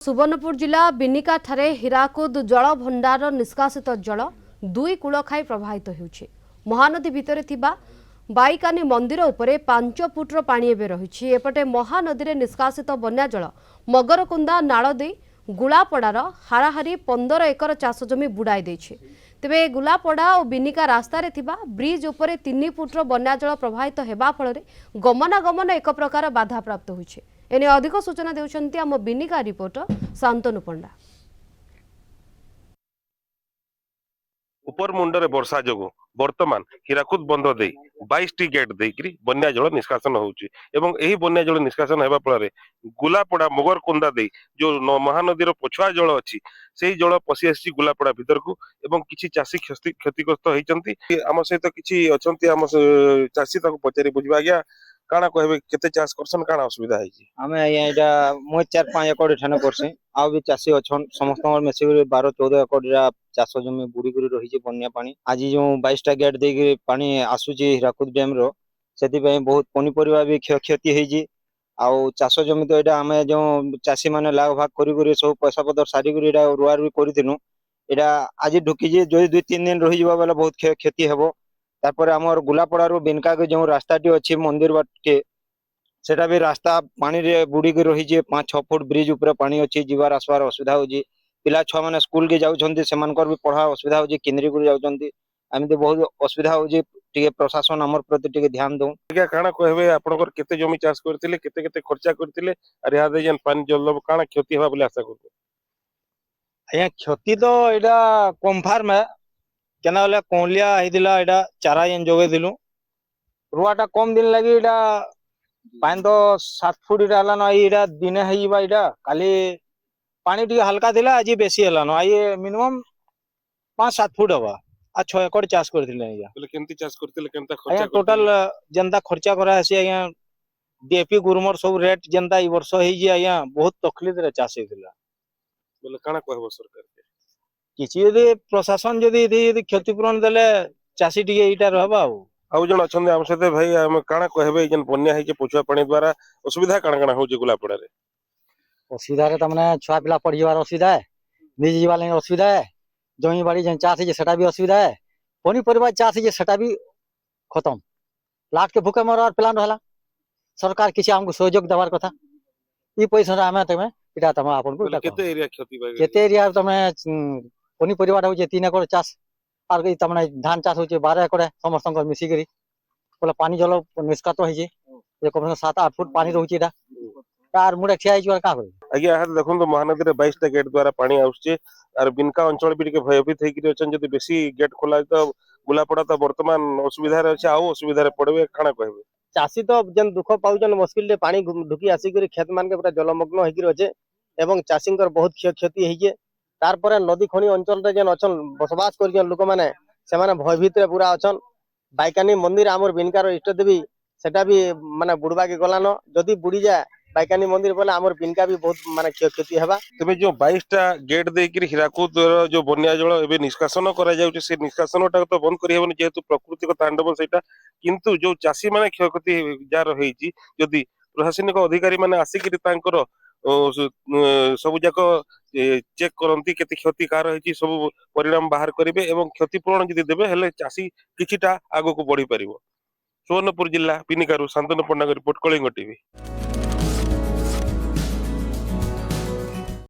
सुवर्णपुर जिला बिनिका ठारे हीराकुद जल भंडार निष्कासित जल दुई कूल खाई प्रभावित होउछि। महानदी भितर थिबा बाईकानी मंदिर उपरे 5 फुट्र पानी एबे रहिछि। एपटे महानदी रे निष्कासित बन्या जल मगरकुंदा नाଳ देई गुलापड़ार हाराहारी 15 एकर चाष जमी बुड़ाई देछि। तेबे गुलापड़ा और बिनिका रास्तार थिबा ब्रिज उपरे 3 फुट्र बन्या जल प्रभावित हेबा फଳରେ गमनागमन एक प्रकार बाधा प्राप्त होइछि। एने अधिक सूचना देउछन्ती आम बिनिका रिपोर्टर शांतनु पंडा। उपर मुंडरे वर्षा जोगु वर्तमान हीराकुद बंध दे 22 टी गेट देकरी बन्या जल निष्कासन होउची एवं एही बन्या जल निष्कासन हेबा फଳରେ गुलापड़ा मगरकुंदा दे जो महानदीर पछुआ जल अछि सेही जल पसी आसी गुलापड़ा भीतर को एवं किछि चासी क्षतिग्रस्त होइचंती। आम सहित किछि अछंती आम चासी ताको पचारि बुझबा गया काना कहबे केते चाष करसन काना असुविधा हैछि। आमे एटा मो 4-5 एकड़ ठाने करसे आ भी चासी अछन समस्त मेसी 12-14 एकड़ चाष जमी बुड़ी गुड़ी रही बन्या पानी आज जो 22 टा गेट देके पानी आसुची हीराकुद डैम रो सेति पय बहुत पनिपरिबा भी क्षति हेजी आ चाष जमी तो एटा आमे जो चासी माने लाभ भाग करी करी सब पैसा पतर सारी करी एटा रुआर भी करिथिनु एटा आज ढुकी जे जो 2-3 दिन रही जबा वाला बहुत क्षति हेबो। तापर हमर गुलापड़ारो बिनका के जो रास्ताटी अछि मंदिर बाटे सेटा भी रास्ता पानी रे बुड़ी के रही 5-6 फुट ब्रिज ऊपर पानी अच्छी जीवार आसवार असुविधा होजी। पिला छुआ माने स्कूल के जाउछन्ती सेमानकर भी पढ़ा असुविधा होजी केंद्री गुरी जाउछन्ती एमते बहुत असुविधा होजी। टिके प्रशासन हमर प्रति टिके ध्यान दउ क्या काना कहबे आपनकर केते जमी चाष करथिले केते केते खर्चा करथिले अरे या दे जन पानी जल काना क्षति हेबा बोले आशा करबो। आया क्षति तो एटा कन्फर्म है केना होले कोलिया हिदिला एटा चारा जन जोगे दिलु रुआटा कम दिन लगी एटा पानी तो 7 फुट रहला न एटा दिने हेइबा एटा काली पानी टी हल्का थिला आज बेसी हला न आइ मिनिमम 5-7 फुट हवा आ 6 एकड़ चाष करथिले या बोले केंती चाष करथिले केंता आया खर्चा टोटल जनता खर्चा करा हसी आया डीएपी गुरमर सब रेट जनता ई वर्ष हेइ जे आया बहुत तकलीफ रे चाष हेतिला बोले काना कहबो सरकार के किछि यदि प्रशासन यदि क्षतिपूरण देले चासी टी एटा रहबा आउ जन अछन्ते हम सते भाई हम काना कहबे जन बन्या है के पछुआ पानी द्वारा असुविधा काना काना होजे गुलापड़ा रे असुविधा रे तमने छुआ पिला पढ़ जीवार असुविधा है निज जीवा ले असुविधा है जमी बाड़ी जन चाष है सेटा भी असुविधा है पनी परिवार चाष है सेटा भी खत्म लाट के भूखे मरवार प्लान रहला सरकार किछि हमको सहयोग देवार कथा ई पैसा हमें तमे इटा तमे आपन को केते एरिया क्षति भाई केते एरिया तमे पनी परिवार होजे 3 एकड़ चाष आर ई तमने धान चाष होजे 12 एकड़ समस्त मिसी करी बोला पानी जल निष्कात होई जे कम से 7-8 फुट पानी रहउची एटा तार मुडे ठिया हिजवा का करे आज्ञा हाथ देखो तो महानदी रे 22 टा गेट द्वारा पानी आउछे आर बिनका अंचल भी टिके भयभीत हेकि अछन जदि बेसी गेट खोला तो गुलापड़ा तो वर्तमान असुविधा रे अछि आउ असुविधा रे पड़बे काना कहबे चासी तो जन दुख पाउजन मुश्किल रे पानी ढुकी आसी करी खेत मान के पूरा जलमग्न हेकि रहे एवं चासींकर बहुत क्षति हेजे तार पर नदी खणी अंचल रे जन अछन बसवास कर जन लोक माने से माने भयभीत रे पूरा अछन बाईकानी मंदिर आमर बिनकार इष्ट देवी सेटा भी माने बुड़बा के गलान जदि बुड़ी जाए बाईकानी मंदिर बोले आमर बिनका भी बहुत माने क्षति हेबा। तबे जो 22 टा गेट देकरी हीराकुद जो बन्या जल एबे निष्कासन करा जाउचे से निष्कासन टा तो बंद करि हेबनी जेहेतु प्राकृतिक तांडव सेटा किंतु जो चासी माने क्षयक्षति जार हेइची जदि प्रशासनिक अधिकारी माने आसिकरी तांकर सब जाक चेक करंती केते क्षति कार हेची सब परिणाम बाहर करिवे एवं क्षतिपूरण जदि देबे हेले चासी किछिटा आगो को बढ़ी परिबो। सुवर्णपुर जिला बिनिकारु शांतनु पंडा रिपोर्ट कलिंग टीवी।